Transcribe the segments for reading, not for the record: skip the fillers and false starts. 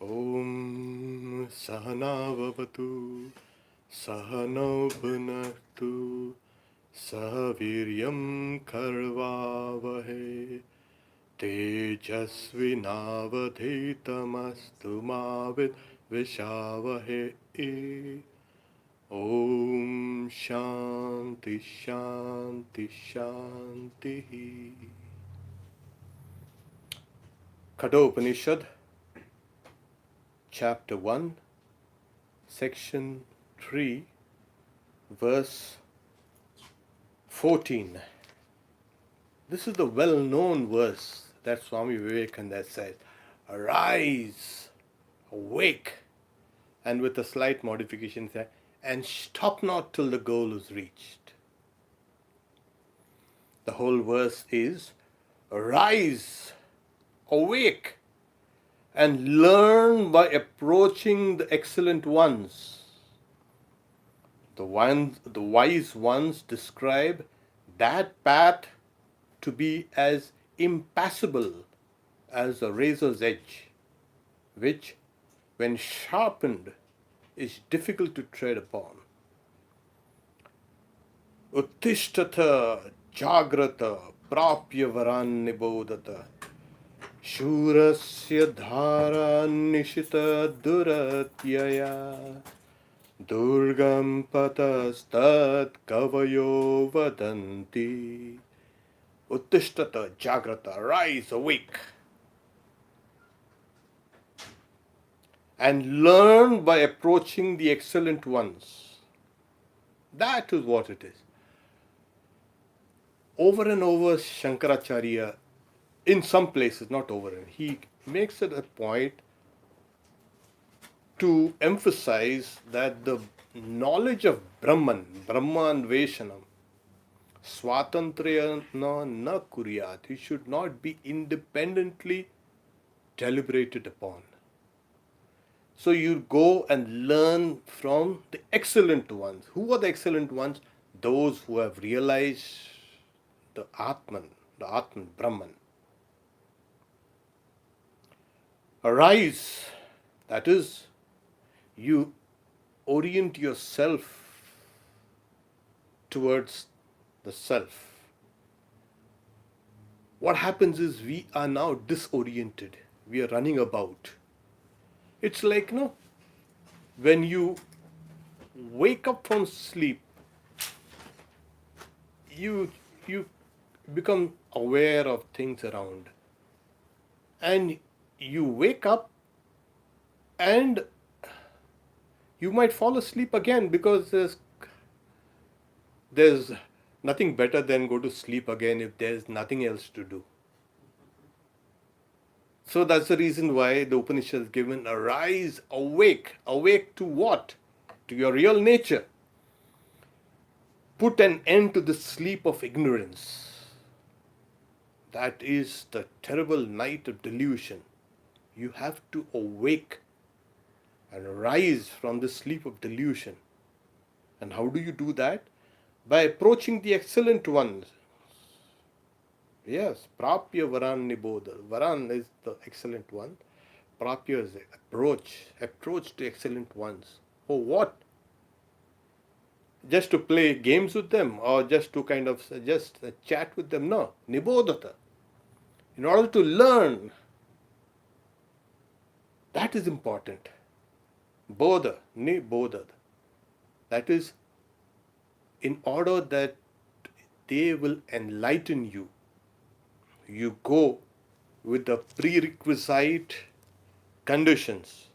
Om Sahana Vavatu Sahano Bhunaktu Sahaviryam Karvavahe Tejasvinavadhitamastu Mavid Vishavahe Om Shanti Shanti Shanti. Katha Chapter 1, Section 3, Verse 14. This is the well-known verse that Swami Vivekananda says, "Arise, awake," and with a slight modification, "and stop not till the goal is reached." The whole verse is, "Arise, awake, and learn by approaching the excellent ones." The wise ones describe that path to be as impassable as a razor's edge, which, when sharpened, is difficult to tread upon. Uttishtata jagrata prapya varan nibodata shurasya dhara nishita duratyaya durgam patastat kavayo vadanti. Uttishtata jagrata, rise, awake, and learn by approaching the excellent ones. That is what it is. Over and over, Shankaracharya, in some places, not over, he makes it a point to emphasize that the knowledge of Brahman, Brahmanveshanam, Swatantrayana na kuryat, it should not be independently deliberated upon. So you go and learn from the excellent ones. Who are the excellent ones? Those who have realized the Atman, Brahman. Arise, that is, you orient yourself towards the self. What happens is we are now disoriented. We are running about. It's like, when you wake up from sleep, you become aware of things around. And you wake up and you might fall asleep again because there's nothing better than go to sleep again if there's nothing else to do. So that's the reason why the Upanishad is given, arise, awake. Awake to what? To your real nature. Put an end to the sleep of ignorance. That is the terrible night of delusion. You have to awake and rise from the sleep of delusion. And how do you do that? By approaching the excellent ones. Yes, Prapya Varan Niboda. Varan is the excellent one. Prapya is approach to excellent ones. For what? Just to play games with them or just to kind of just chat with them? No, Nibodata. In order to learn, that is important. Bodha, Nibodha. That is, in order that they will enlighten you, you go with the prerequisite conditions.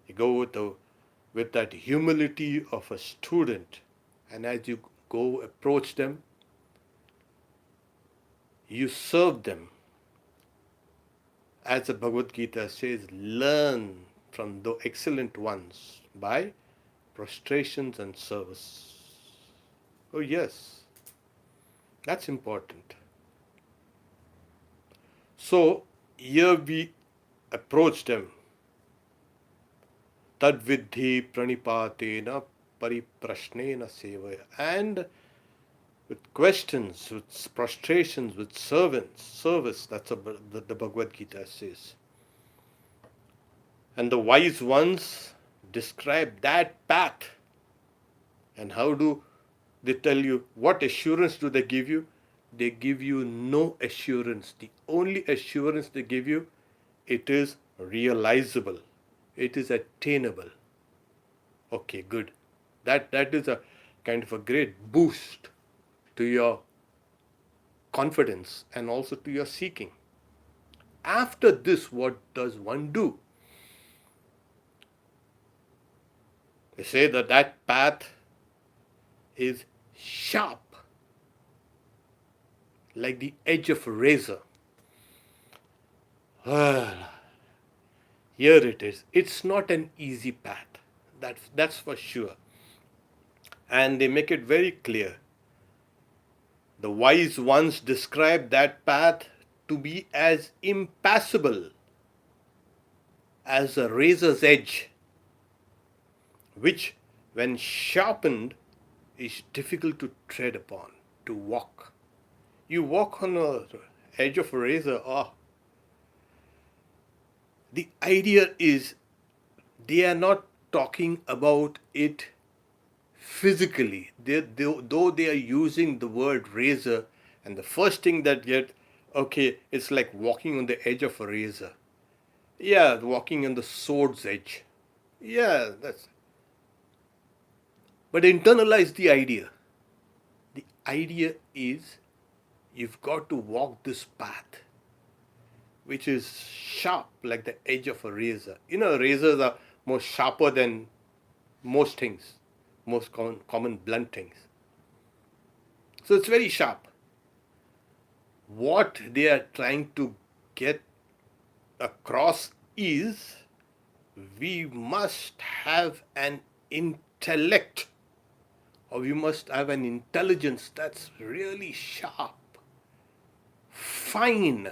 You go with that humility of a student, and as you go approach them, you serve them. As the Bhagavad Gita says, learn from the excellent ones by prostrations and service. Oh yes, that's important. So here we approach them. Tad vidhi pranipatena pariprashnena sevaya. And with questions, with prostrations, with service, that's what the Bhagavad Gita says. And the wise ones describe that path. And how do they tell you? What assurance do they give you? They give you no assurance. The only assurance they give you, it is realizable. It is attainable. Okay, good. That is a kind of a great boost to your confidence and also to your seeking. After this, what does one do? They say that that path is sharp, like the edge of a razor. Well, here it is. It's not an easy path. That's for sure. And they make it very clear. The wise ones describe that path to be as impassable as a razor's edge, which, when sharpened, is difficult to tread upon, to walk. You walk on the edge of a razor. The idea is they are not talking about it physically. Though they are using the word razor, and the first thing that okay, it's like walking on the edge of a razor. Yeah, walking on the sword's edge. Yeah, that's. But internalize the idea. The idea is you've got to walk this path, which is sharp like the edge of a razor. Razors are more sharper than most things, most common blunt things. So it's very sharp. What they are trying to get across is we must have an intellect, or we must have an intelligence that's really sharp, fine,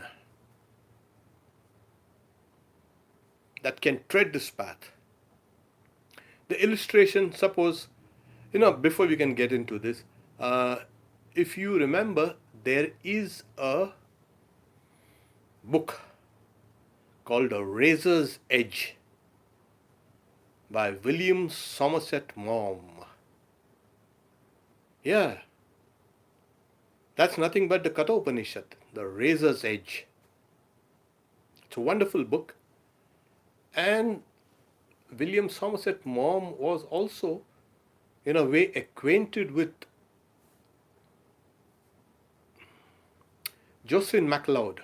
that can tread this path. The illustration, suppose, before we can get into this, if you remember, there is a book called A Razor's Edge by William Somerset Maugham. Yeah, that's nothing but the Katha Upanishad, The Razor's Edge. It's a wonderful book. And William Somerset Maugham was also, in a way, acquainted with Jocelyn MacLeod,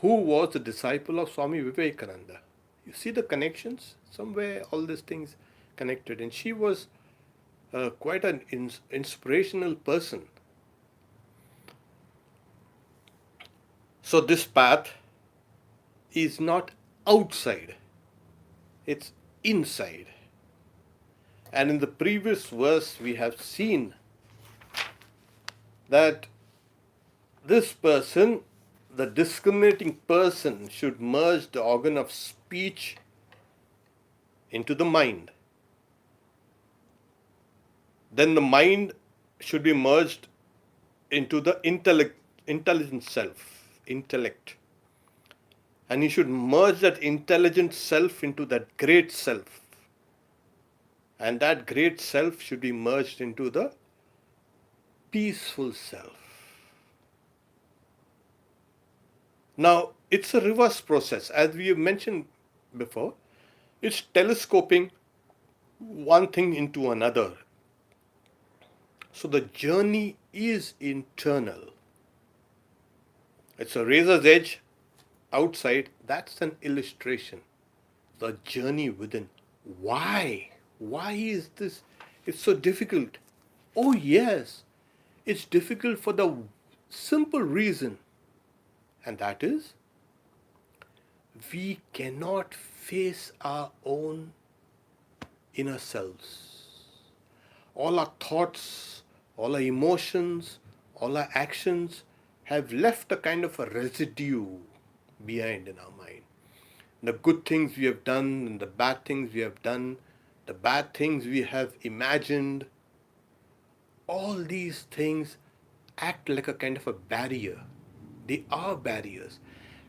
who was a disciple of Swami Vivekananda. You see the connections? Somewhere all these things connected. And she was quite an inspirational person. So this path is not outside, it's inside. And in the previous verse, we have seen that this person, the discriminating person, should merge the organ of speech into the mind. Then the mind should be merged into the intelligent self, intellect. And he should merge that intelligent self into that great self. And that great self should be merged into the peaceful self. Now, it's a reverse process. As we have mentioned before, it's telescoping one thing into another. So the journey is internal. It's a razor's edge outside. That's an illustration. The journey within. Why? Why is this? It's so difficult. Oh yes, it's difficult for the simple reason, and that is we cannot face our own inner selves. All our thoughts, all our emotions, all our actions have left a kind of a residue behind in our mind. The good things we have done and the bad things we have done, the bad things we have imagined, all these things act like a kind of a barrier. They are barriers.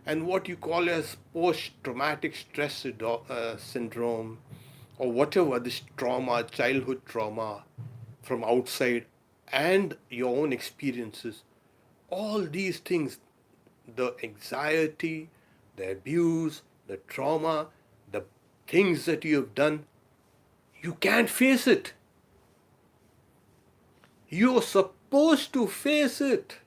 and what you call as post-traumatic stress syndrome, or whatever, this trauma, childhood trauma from outside, and your own experiences, all these things, the anxiety, the abuse, the trauma, the things that you have done, you can't face it. You're supposed to face it.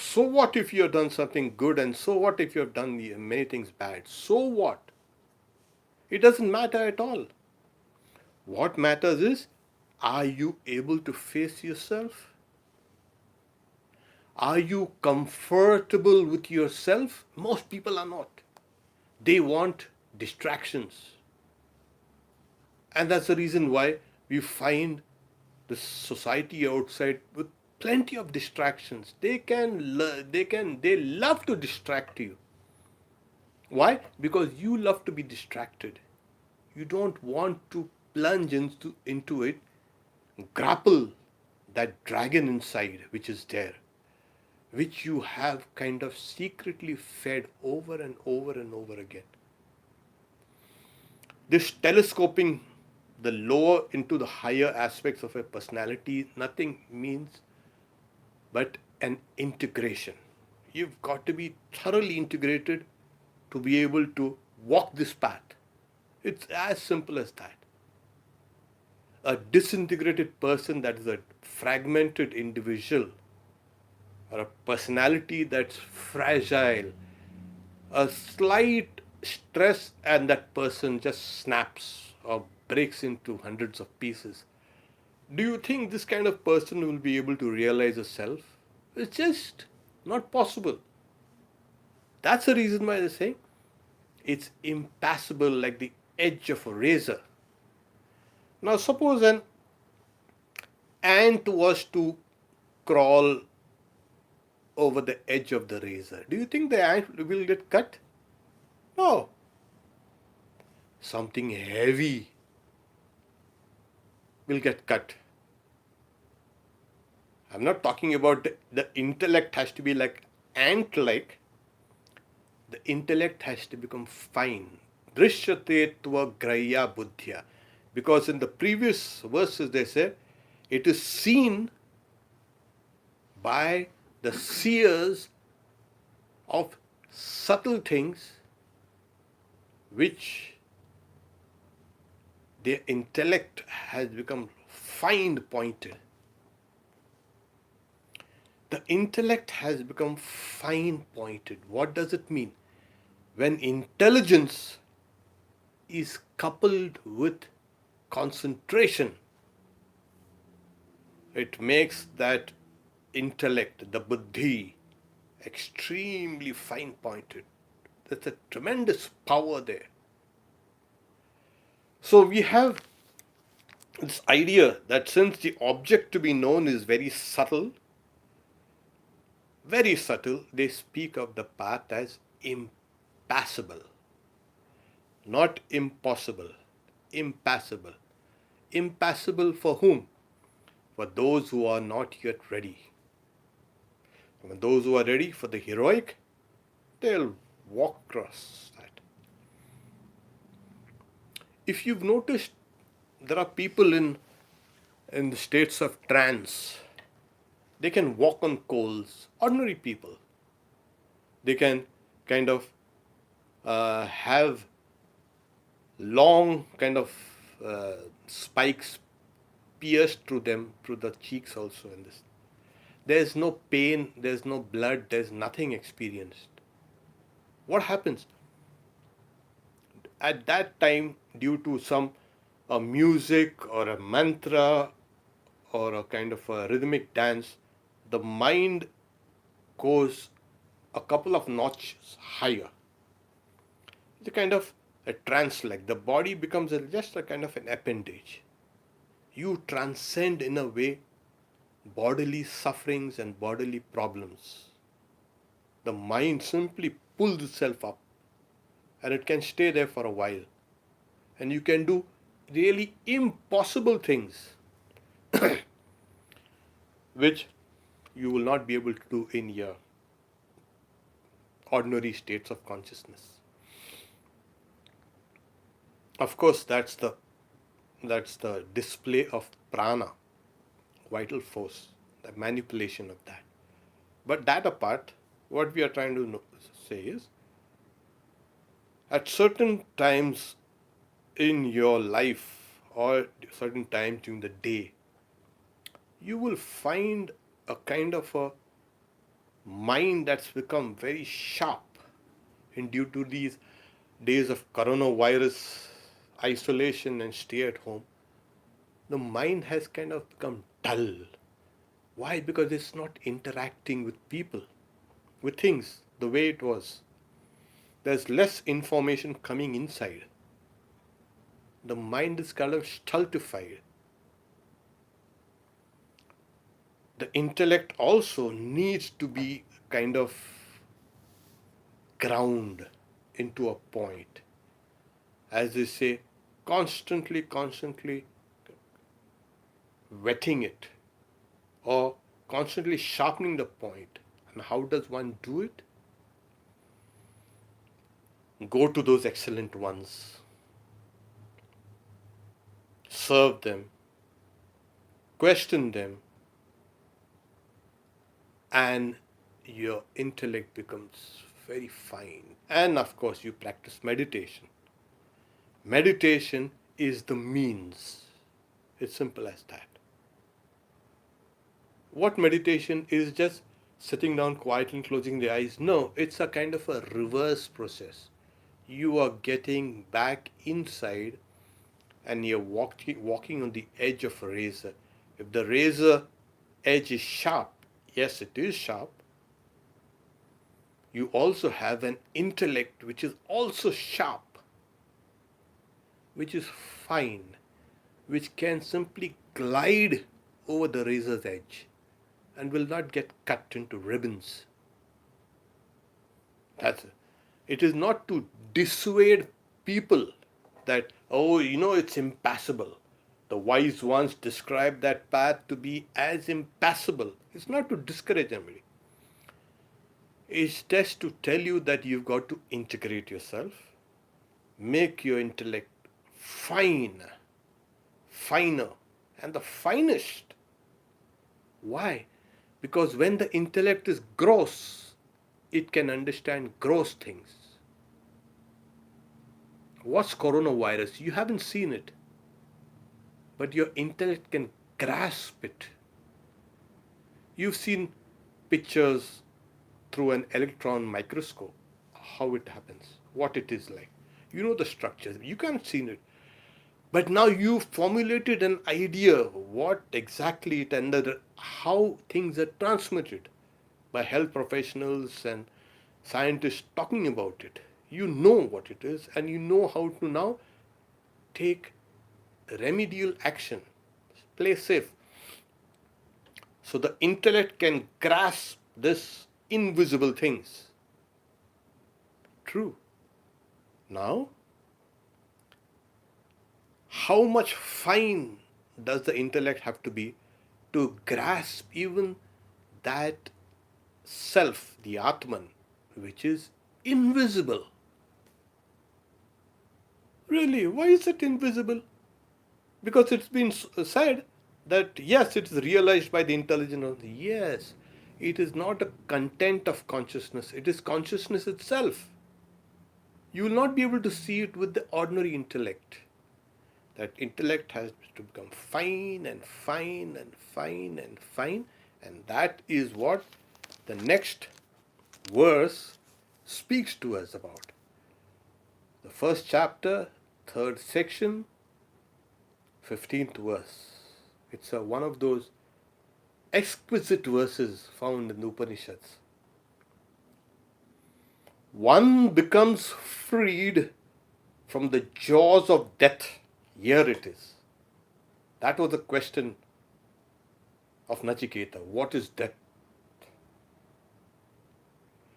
So what if you have done something good, and so what if you have done many things bad? So what? It doesn't matter at all. What matters is, are you able to face yourself? Are you comfortable with yourself? Most people are not. They want distractions. And that's the reason why we find the society outside with plenty of distractions. They love to distract you. Why? Because you love to be distracted. You don't want to plunge into it, grapple that dragon inside which is there, which you have kind of secretly fed over and over and over again. This telescoping the lower into the higher aspects of a personality nothing means but an integration. You've got to be thoroughly integrated to be able to walk this path. It's as simple as that. A disintegrated person, that is a fragmented individual, or a personality that's fragile, a slight stress and that person just snaps or breaks into hundreds of pieces. Do you think this kind of person will be able to realize a self? It's just not possible. That's the reason why they say it's impassable like the edge of a razor. Now suppose an ant was to crawl over the edge of the razor. Do you think the ant will get cut? No. Something heavy will get cut. I'm not talking about the intellect has to be like ant-like. The intellect has to become fine. Drishyate tva grahya buddhya. Because in the previous verses they say, it is seen by the seers of subtle things which their intellect has become fine pointed. The intellect has become fine pointed. What does it mean? When intelligence is coupled with concentration, it makes that intellect, the buddhi, extremely fine pointed. There's a tremendous power there. So we have this idea that since the object to be known is very subtle, they speak of the path as impassable. Not impossible, impassable. Impassable for whom? For those who are not yet ready. When those who are ready for the heroic, they'll walk across that. If you've noticed, there are people in the states of trance. They can walk on coals, ordinary people. They can kind of have long kind of spikes pierced through them, through the cheeks also in this. There's no pain, there's no blood, there's nothing experienced. What happens? At that time, due to some music or a mantra or a kind of a rhythmic dance, the mind goes a couple of notches higher. It's a kind of a trance-like. The body becomes just a kind of an appendage. You transcend in a way bodily sufferings and bodily problems. The mind simply pulls itself up and it can stay there for a while. And you can do really impossible things which you will not be able to do in here. ordinary states of consciousness. Of course, that's the display of prana, vital force, the manipulation of that. But that apart, what we are trying to say is, at certain times in your life or certain times during the day, you will find a kind of a mind that's become very sharp. And due to these days of coronavirus isolation and stay at home, the mind has kind of become dull. Why? Because it's not interacting with people, with things the way it was. There's less information coming inside. The mind is kind of stultified. The intellect also needs to be kind of ground into a point. As they say, constantly wetting it or constantly sharpening the point. And how does one do it? Go to those excellent ones, serve them, question them, and your intellect becomes very fine. And of course, you practice meditation. Meditation is the means. It's simple as that. What meditation is? Just sitting down quietly and closing the eyes? No, it's a kind of a reverse process. You are getting back inside and you're walking on the edge of a razor. If the razor edge is sharp, yes, it is sharp, you also have an intellect which is also sharp, which is fine, which can simply glide over the razor's edge and will not get cut into ribbons. That's it. It is not to dissuade people that, oh, it's impassable. The wise ones describe that path to be as impassable. It's not to discourage anybody. It's just to tell you that you've got to integrate yourself, make your intellect finer, and the finest. Why? Because when the intellect is gross, it can understand gross things. What's coronavirus? You haven't seen it, but your intellect can grasp it. You've seen pictures through an electron microscope, how it happens, what it is like. You know the structures. You can't see it. But now you've formulated an idea what exactly it and how things are transmitted by health professionals and scientists talking about it. You know what it is and you know how to now take remedial action. Play safe. So the intellect can grasp this invisible things. True. Now, how much fine does the intellect have to be to grasp even that self, the Atman, which is invisible? Really, why is it invisible? Because it's been said that yes, it is realized by the intelligence. Yes, it is not a content of consciousness, it is consciousness itself. You will not be able to see it with the ordinary intellect. That intellect has to become fine and fine and fine and fine, and that is what the next verse speaks to us about. The first chapter, third section, 15th verse. It's one of those exquisite verses found in the Upanishads. One becomes freed from the jaws of death. Here it is. That was the question of Nachiketa. What is death?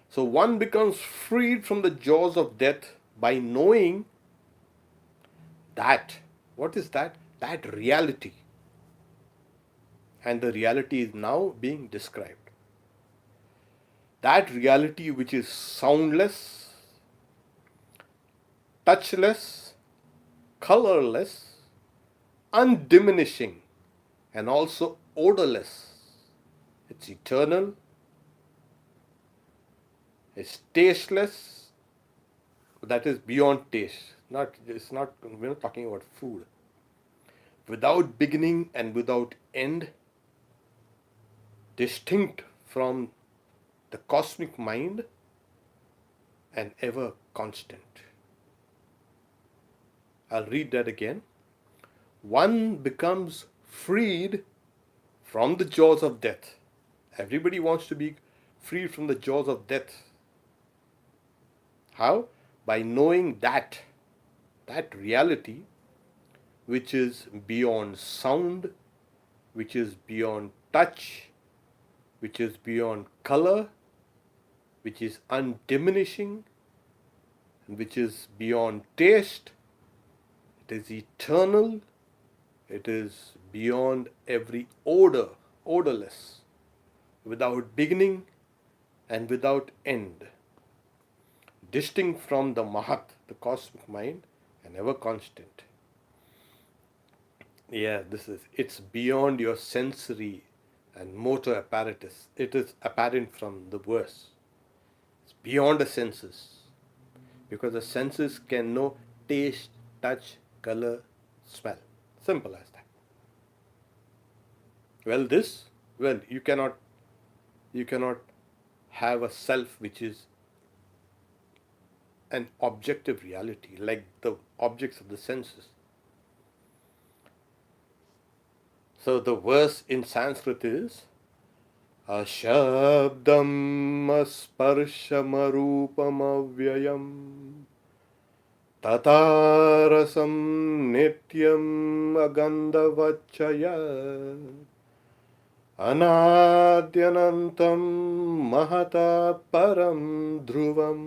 So one becomes freed from the jaws of death by knowing that. What is that? That reality. And the reality is now being described. that reality which is soundless, touchless, colorless, undiminishing, and also odorless. It's eternal, it's tasteless, that is beyond taste. We're not talking about food. Without beginning and without end, distinct from the cosmic mind, and ever constant. I'll read that again. One becomes freed from the jaws of death. Everybody wants to be freed from the jaws of death. How? By knowing that reality which is beyond sound, which is beyond touch, which is beyond color, which is undiminishing, and which is beyond taste. It is eternal. It is beyond every odor, odorless, without beginning and without end, distinct from the Mahat, the cosmic mind, and ever constant. Yeah, it's beyond your sensory and motor apparatus. It is apparent from the verse. It's beyond the senses, because the senses can know taste, touch, color, smell. Simple as that. You cannot have a self which is an objective reality like the objects of the senses. So the verse in Sanskrit is Ashabdam asparsham avyayam tatarasam nityam agandhavachaya anadyanantam mahata param dhruvam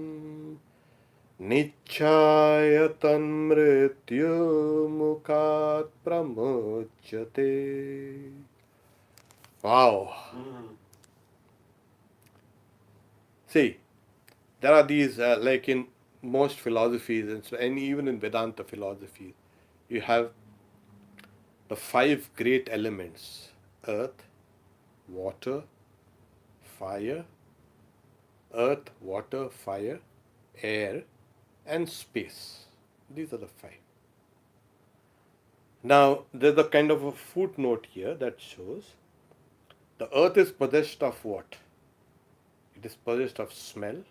nichayatan mrityu mukhat pramuchyate. Wow. See, there are these, like in most philosophies, and even in Vedanta philosophy, you have the 5 great elements: earth, water, fire, air, and space. These are the 5. Now, there's a kind of a footnote here that shows the earth is possessed of what? It is possessed of smell,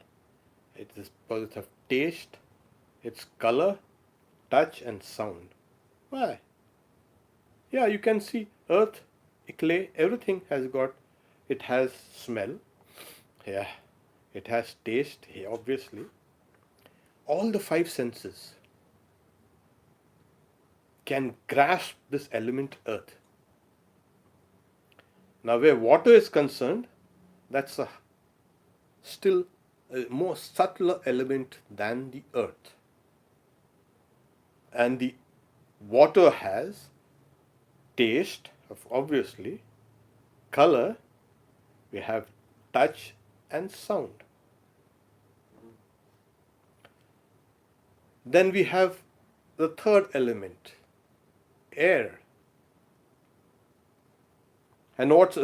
it is possessed of taste, its color, touch, and sound. Why? Yeah, you can see earth, clay, everything it has smell. Yeah, it has taste, yeah, obviously. All the 5 senses can grasp this element earth. Now, where water is concerned, that's still a more subtler element than the earth. And the water has taste, obviously, color, we have touch and sound. Then we have the third element, air. And what's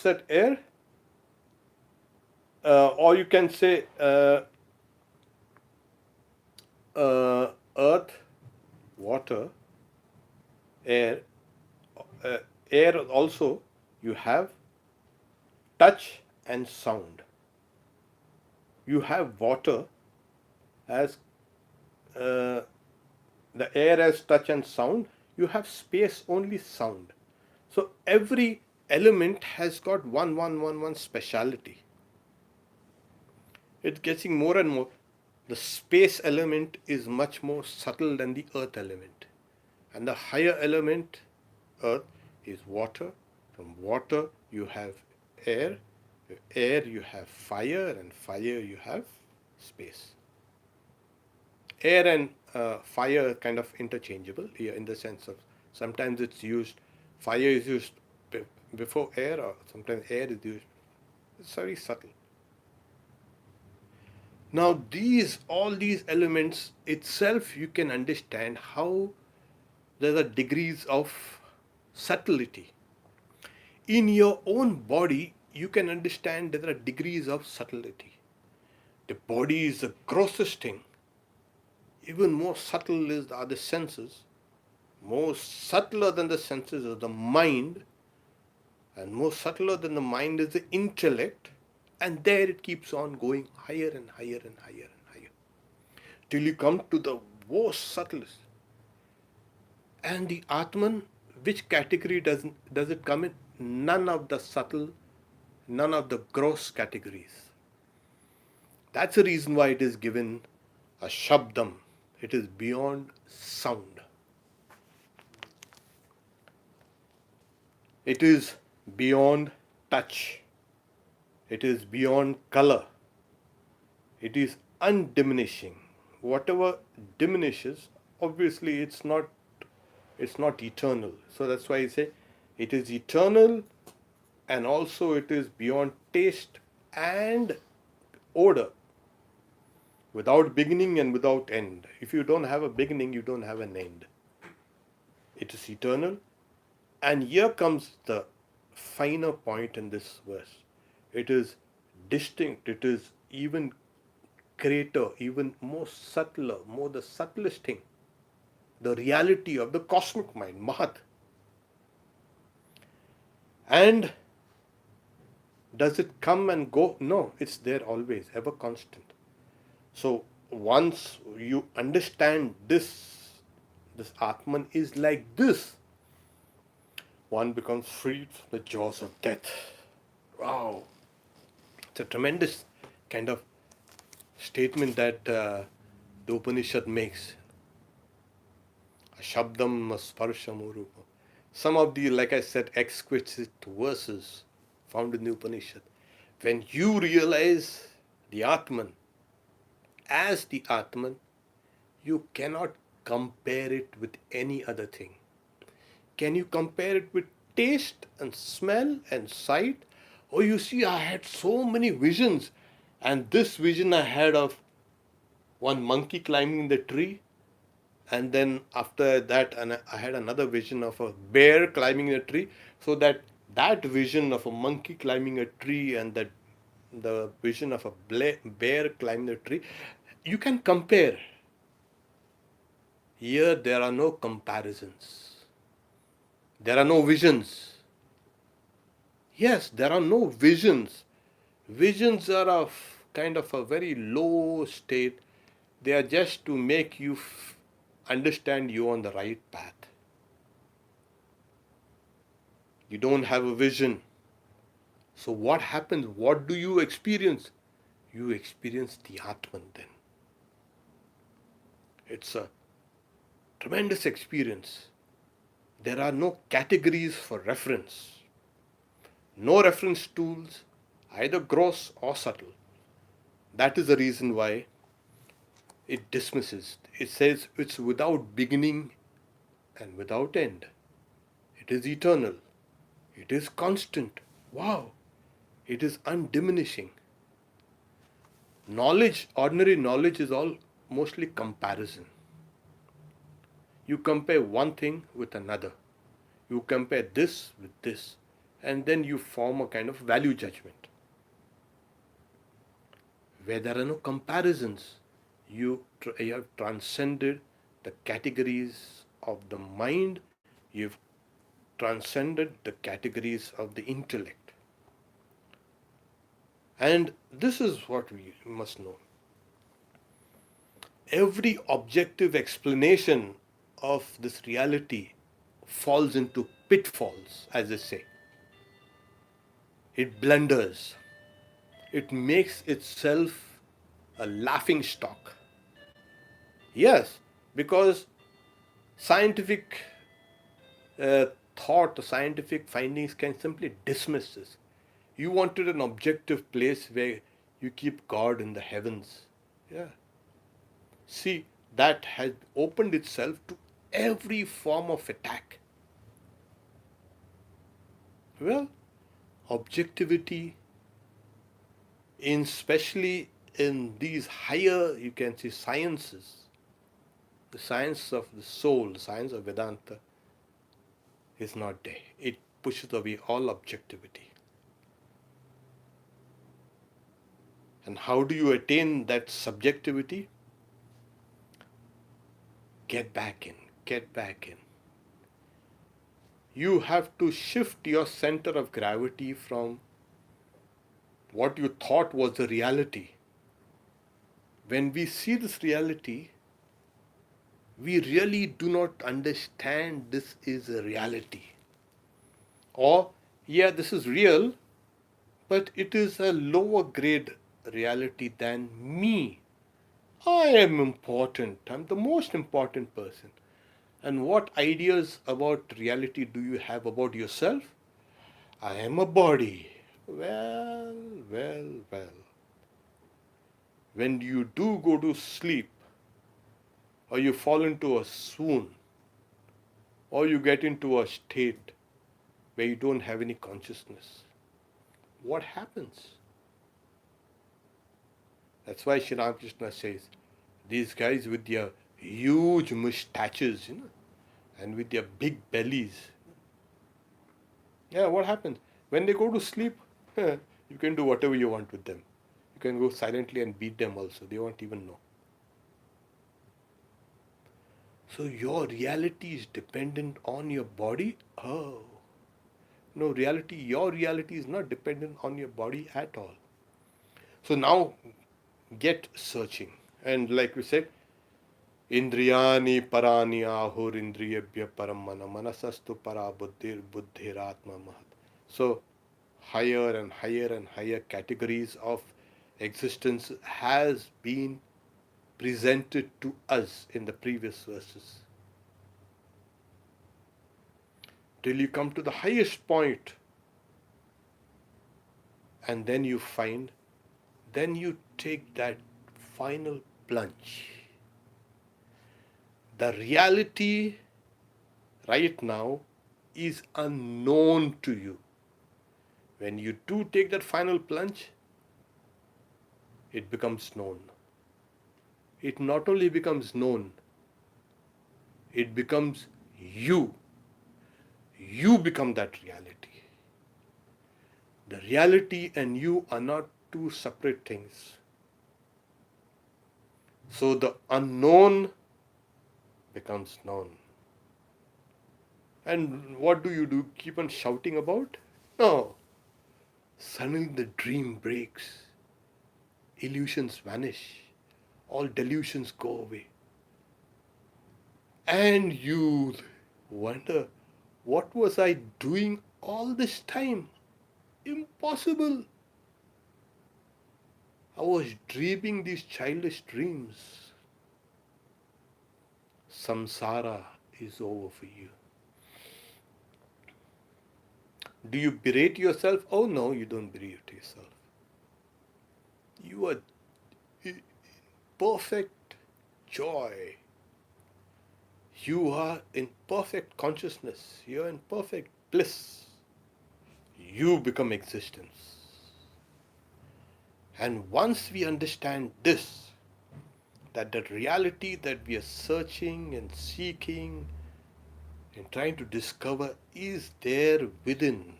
that air? Or you can say earth, water, air. Air also, you have touch and sound. You have water as the air as touch and sound. You have space only sound. So every element has got one speciality. It's getting more and more. The space element is much more subtle than the earth element. And the higher element, earth, is water. From water you have air. Air you have fire, and fire you have space. Air and fire are kind of interchangeable here, in the sense of sometimes it's used, fire is used before air, or sometimes air is used. It's very subtle. Now, all these elements itself, you can understand how there are degrees of subtlety. In your own body, you can understand there are degrees of subtlety. The body is the grossest thing. Even more subtle are the senses. More subtler than the senses is the mind, and more subtler than the mind is the intellect. And there it keeps on going higher and higher and higher and higher till you come to the most subtlest. And the Atman, which category does it come in? None of the subtle, none of the gross categories. That's the reason why it is given a shabdam. It is beyond sound. It is beyond touch. It is beyond color. It is undiminishing. Whatever diminishes, obviously it's not eternal. So that's why I say it is eternal, and also it is beyond taste and odor, without beginning and without end. If you don't have a beginning, you don't have an end. It is eternal. And here comes the finer point in this verse. It is distinct, it is even greater, even more subtler, more the subtlest thing. The reality of the cosmic mind, Mahat. And does it come and go? No, it's there always, ever constant. So once you understand this Atman is like this, one becomes freed from the jaws of death. Wow. It's a tremendous kind of statement that the Upanishad makes. Shabdam sparsham urupa. Some of the, like I said, exquisite verses found in the Upanishad. When you realize the Atman as the Atman, you cannot compare it with any other thing. Can you compare it with taste and smell and sight? Oh, you see, I had so many visions, and this vision I had of one monkey climbing the tree, and then after that, and I had another vision of a bear climbing a tree. So that vision of a monkey climbing a tree and that the vision of a bear climbing a tree, you can compare. Here there are no comparisons. There are no visions. Yes, there are no visions. Visions are of kind of a very low state. They are just to make you understand you on the right path. You don't have a vision. So what happens? What do you experience? You experience the Atman then. It's a tremendous experience. There are no categories for reference. No reference tools, either gross or subtle. That is the reason why it dismisses. It says it's without beginning and without end. It is eternal. It is constant. Wow. It is undiminishing. Knowledge, ordinary knowledge, is all mostly comparison. You compare one thing with another. You compare this with this, and then you form a kind of value judgment. Where there are no comparisons, you have transcended the categories of the mind, you've transcended the categories of the intellect. And this is what we must know. Every objective explanation of this reality falls into pitfalls, as they say. It blunders. It makes itself a laughing stock. Yes, because scientific thought, scientific findings can simply dismiss this. You wanted an objective place where you keep God in the heavens. Yeah. See, that has opened itself to every form of attack. Well, objectivity, especially in these higher, you can say, sciences, the science of the soul, the science of Vedanta, is not there. It pushes away all objectivity. And how do you attain that subjectivity? Get back in, get back in. You have to shift your center of gravity from what you thought was the reality. When we see this reality, we really do not understand this is a reality. Or, yeah, this is real, but it is a lower grade reality than me. I am important. I'm the most important person. And what ideas about reality do you have about yourself? I am a body. Well, well, well. When you do go to sleep, or you fall into a swoon, or you get into a state where you don't have any consciousness, what happens? That's why Sri Ramakrishna says, these guys with their huge mustaches, and with their big bellies. Yeah, what happens? When they go to sleep, you can do whatever you want with them. You can go silently and beat them also. They won't even know. So your reality is dependent on your body? Oh. No, your reality is not dependent on your body at all. So now get searching. And like we said, Indriyani parani ahur indriyabhya param mana manasastu para buddhiratma mahat. So higher and higher and higher categories of existence has been presented to us in the previous verses. Till you come to the highest point, and then you find, then you take that final plunge. The reality right now is unknown to you. When you do take that final plunge, it becomes known. It not only becomes known, it becomes you. You become that reality. The reality and you are not two separate things. So the unknown becomes known. And what do? Keep on shouting about? No. Suddenly the dream breaks. Illusions vanish. All delusions go away. And you wonder, what was I doing all this time? Impossible. I was dreaming these childish dreams. Samsara is over for you. Do you berate yourself? Oh no, you don't berate yourself. You are in perfect joy. You are in perfect consciousness. You are in perfect bliss. You become existence. And once we understand this, that the reality that we are searching and seeking and trying to discover is there within,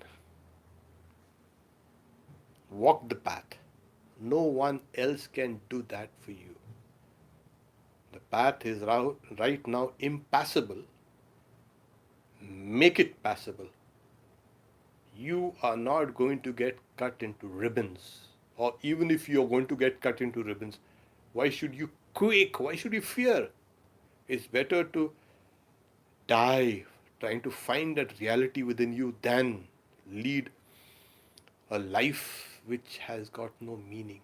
walk the path. No one else can do that for you. The path is right now impassable. Make it passable. You are not going to get cut into ribbons. Or even if you are going to get cut into ribbons, why should you quake? Why should you fear? It's better to die trying to find that reality within you than lead a life which has got no meaning,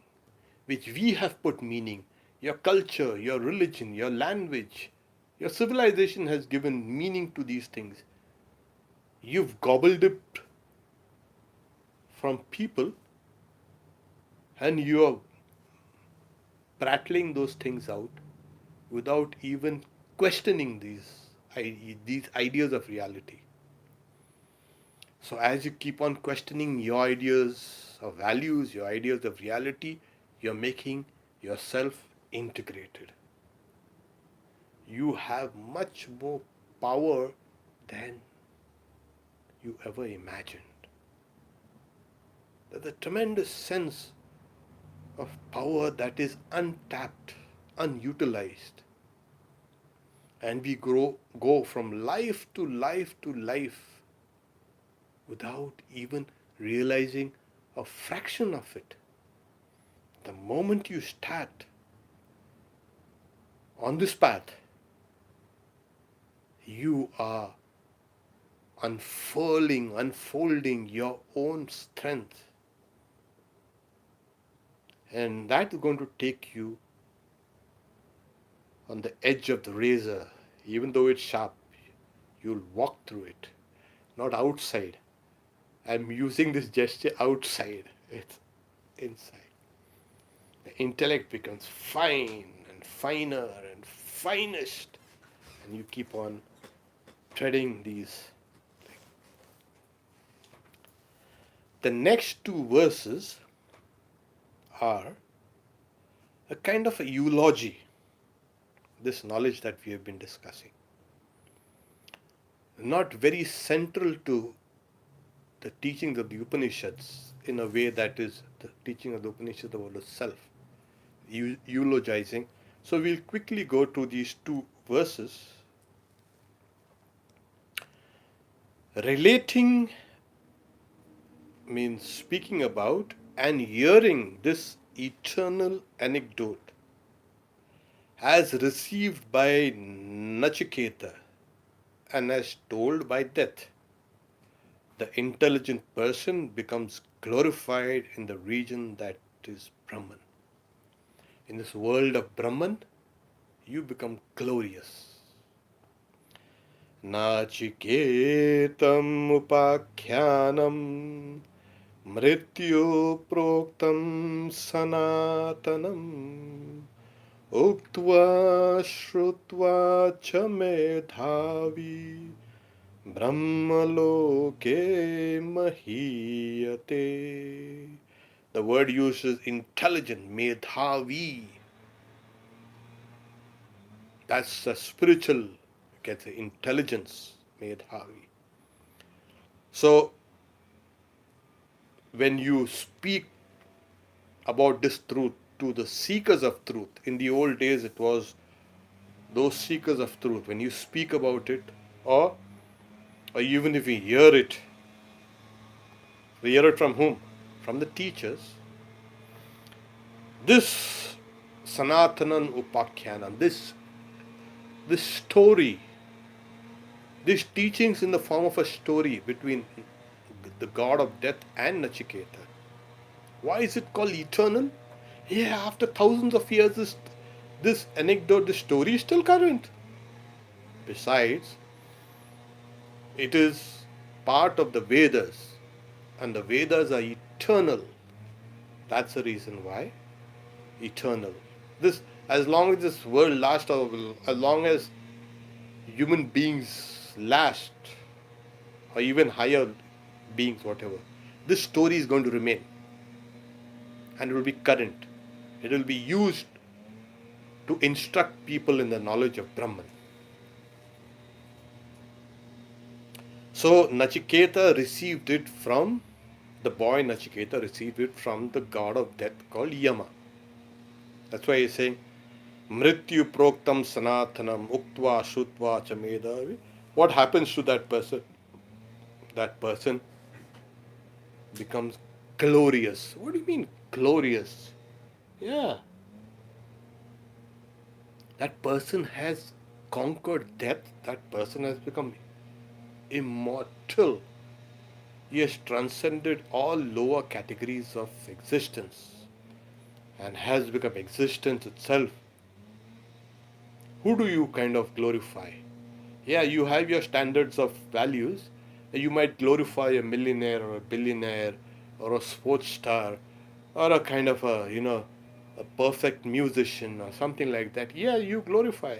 which we have put meaning. Your culture, your religion, your language, your civilization has given meaning to these things. You've gobbled it from people and you're prattling those things out without even questioning these ideas of reality. So as you keep on questioning your ideas of values, your ideas of reality, you're making yourself integrated. You have much more power than you ever imagined. There's a tremendous sense of power that is untapped, unutilized. And we go from life to life to life without even realizing a fraction of it. The moment you start on this path, you are unfolding your own strength. And that is going to take you on the edge of the razor. Even though it's sharp, you'll walk through it, not outside. I'm using this gesture outside, it's inside. The intellect becomes fine and finer and finest, and you keep on treading these. The next two verses are a kind of a eulogy, this knowledge that we have been discussing. Not very central to the teachings of the Upanishads in a way that is the teaching of the Upanishads about the self, eulogizing. So we'll quickly go to these two verses. Relating means speaking about and hearing this eternal anecdote as received by Nachiketa and as told by death. The intelligent person becomes glorified in the region that is Brahman. In this world of Brahman, you become glorious. Nachiketam upakhyanam mrityu proktam sanatanam uktva shrutva cha medhavi brahmaloke mahiyate. The word used is intelligent, medhavi. That's the spiritual, get the intelligence, medhavi. So, when you speak about this truth to the seekers of truth, in the old days it was those seekers of truth, when you speak about it, or even if we hear it from whom? From the teachers. This Sanatanan Upakhyanam, this story, these teachings in the form of a story between the god of death and Nachiketa. Why is it called eternal? Yeah, after thousands of years, this anecdote, this story is still current. Besides, it is part of the Vedas, and the Vedas are eternal. That's the reason why eternal. This, as long as this world lasts, or as long as human beings last, or even higher beings, whatever, this story is going to remain, and it will be current. It will be used to instruct people in the knowledge of Brahman. So Nachiketa received it from, the boy Nachiketa received it from the god of death called Yama. That's why he's saying, Mrityu proktam sanathanam uktva shutva chamedavi. What happens to that person? That person becomes glorious. What do you mean glorious? Yeah. That person has conquered death. That person has become immortal. He has transcended all lower categories of existence and has become existence itself. Who do you kind of glorify? Yeah, you have your standards of values. You might glorify a millionaire or a billionaire or a sports star or a kind of a perfect musician or something like that. Yeah, you glorify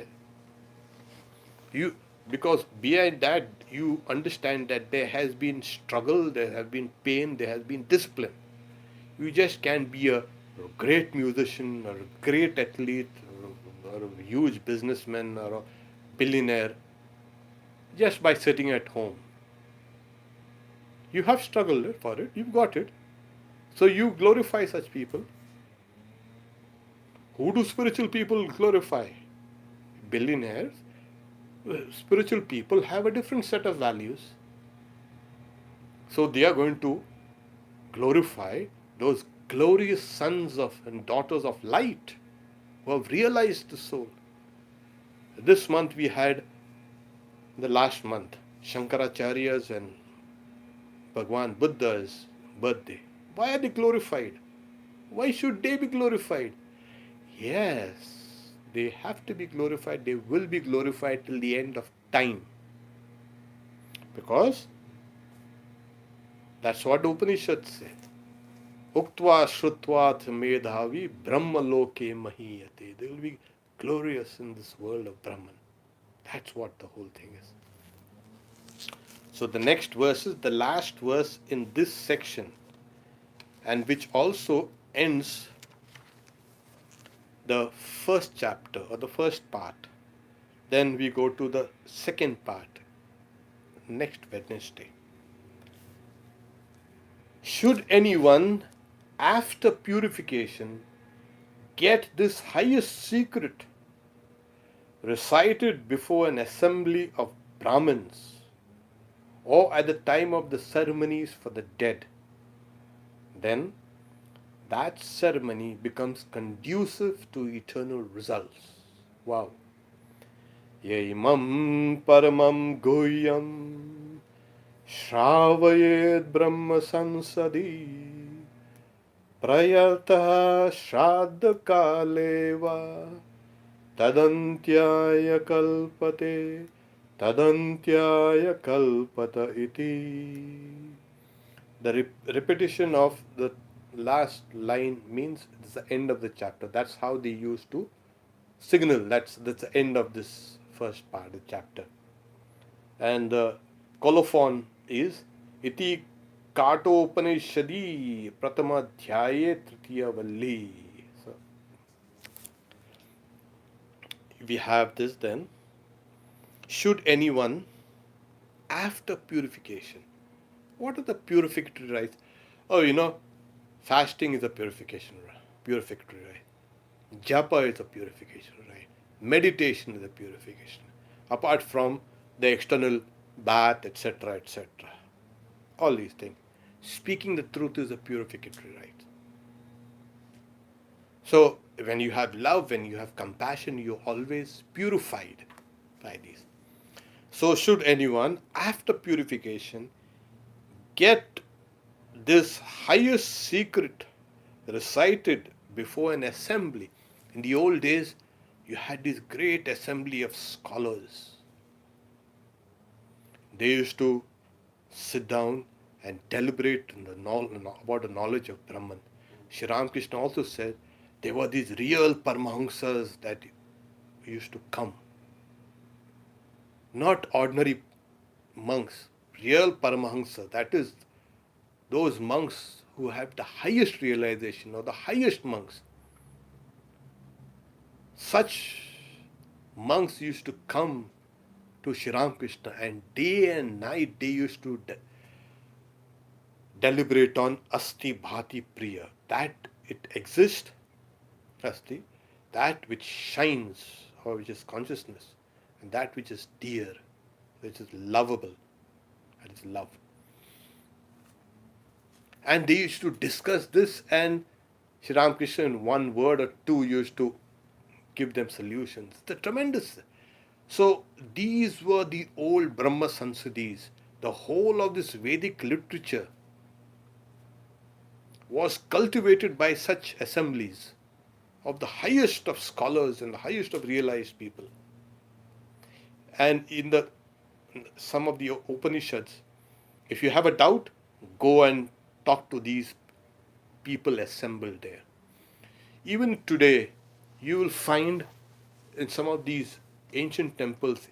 it. Because behind that you understand that there has been struggle, there has been pain, there has been discipline. You just can't be a or a great musician, or a great athlete, or a huge businessman, or a billionaire, just by sitting at home. You have struggled for it, you've got it. So you glorify such people. Who do spiritual people glorify? Billionaires. Spiritual people have a different set of values. So they are going to glorify those glorious sons of and daughters of light who have realized the soul. This month we had, the last month, Shankaracharya's and Bhagwan Buddha's birthday. Why are they glorified? Why should they be glorified? Yes, they have to be glorified. They will be glorified till the end of time. Because that's what the Upanishads say. Uktva Shrutvat Medhavi Brahmaloke Mahiyate. They will be glorious in this world of Brahman. That's what the whole thing is. So the next verse is the last verse in this section, and which also ends the first chapter or the first part. Then we go to the second part next Wednesday. Should anyone, after purification, get this highest secret recited before an assembly of Brahmins, or at the time of the ceremonies for the dead, then that ceremony becomes conducive to eternal results. Wow. Yaimam paramam goyam shravayed brahma sansadi prayartah shraddha kaleva tadantyaya kalpate tadantyaya kalpata iti. The repetition of the last line means it's the end of the chapter. That's how they used to signal. That's the end of this first part of the chapter. And the colophon is iti kato upanishadi pratama dhyaye tritiya valli. So we have this then. Should anyone, after purification, what are the purificatory rites? Oh, fasting is a purificatory rite. Japa is a purification rite. Meditation is a purification. Apart from the external bath, etc., etc. All these things. Speaking the truth is a purificatory rite. So when you have love, when you have compassion, you're always purified by these. So should anyone, after purification, get this highest secret recited before an assembly. In the old days, you had this great assembly of scholars. They used to sit down and deliberate about the knowledge of Brahman. Sri Ramakrishna also said there were these real Paramahamsas that used to come. Not ordinary monks, real Paramahamsa, that is, those monks who have the highest realization, or the highest monks. Such monks used to come to Sri Ramakrishna, and day and night they used to deliberate on Asti Bhati Priya. That it exists, Asti, that which shines, or which is consciousness, and that which is dear, which is lovable, that is love. And they used to discuss this, and Sri Ramakrishna in one word or two used to give them solutions. It's tremendous. So these were the old Brahma Sansadis. The whole of this Vedic literature was cultivated by such assemblies of the highest of scholars and the highest of realized people. And in some of the Upanishads, if you have a doubt, go and talk to these people assembled there. Even today, you will find in some of these ancient temples,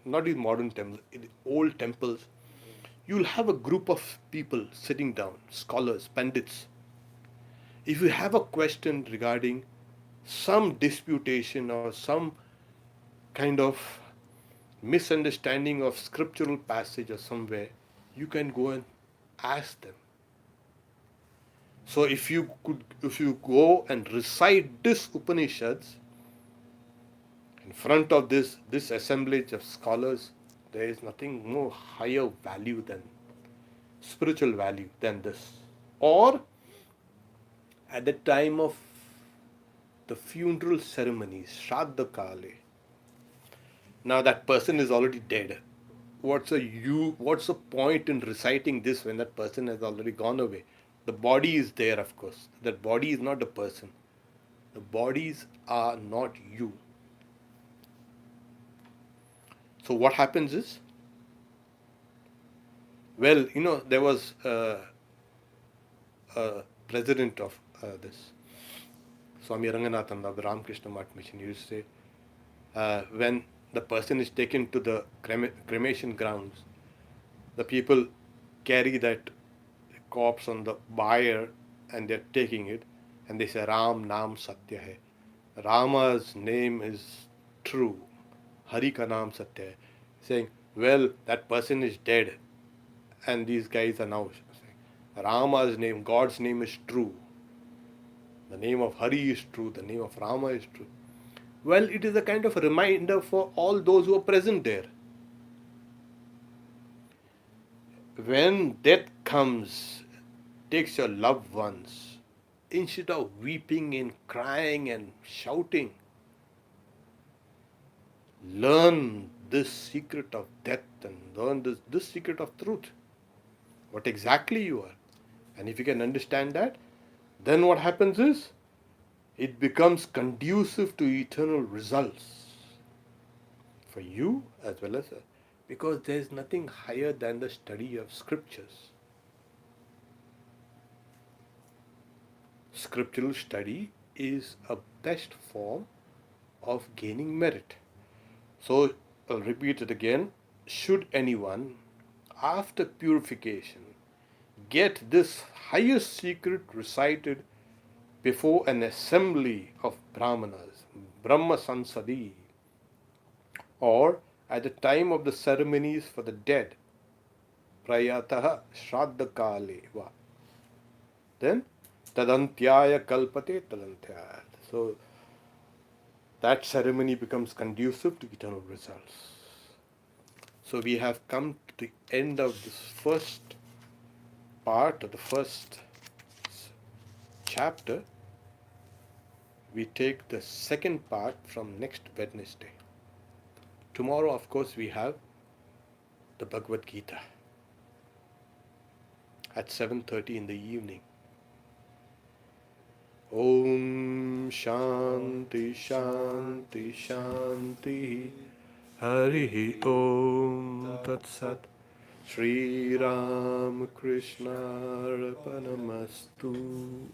not in modern temples, in old temples, you will have a group of people sitting down, scholars, pandits. If you have a question regarding some disputation or some kind of misunderstanding of scriptural passage or somewhere, you can go and ask them. So if you go and recite this Upanishads in front of this assemblage of scholars, there is nothing more higher value than spiritual value than this. Or at the time of the funeral ceremonies, Shraddha Kale, now that person is already dead. What's the point in reciting this when that person has already gone away? The body is there, of course. That body is not the person. The bodies are not you. So what happens is, well, there was a president of this Swami Ranganathan of the Ramakrishna Math Mission. He used to say, when the person is taken to the cremation grounds, the people carry that corpse on the bier and they're taking it, and they say, Ram Naam Satya Hai. Rama's name is true. Hari ka naam Satya Hai. Saying, well, that person is dead, and these guys are now saying, Rama's name, God's name is true. The name of Hari is true. The name of Rama is true. Well, it is a kind of a reminder for all those who are present there. When death comes, takes your loved ones, instead of weeping and crying and shouting, learn this secret of death and learn this secret of truth, what exactly you are. And if you can understand that, then what happens is, it becomes conducive to eternal results for you as well as because there is nothing higher than the study of scriptures. Scriptural study is a best form of gaining merit. So I'll repeat it again. Should anyone, after purification, get this highest secret recited before an assembly of Brahmanas, Brahma Sansadi, or at the time of the ceremonies for the dead, Prayataha Shraddha Kale va, then Tadantyaya Kalpate Tadantyaya. So that ceremony becomes conducive to eternal results. So we have come to the end of this first part of the first chapter. We take the second part from next Wednesday. Tomorrow, of course, we have the Bhagavad Gita at 7:30 in the evening. Om Shanti Shanti Shanti Harihi Om Tat Sat Shri Ram Krishna Arpanamastu.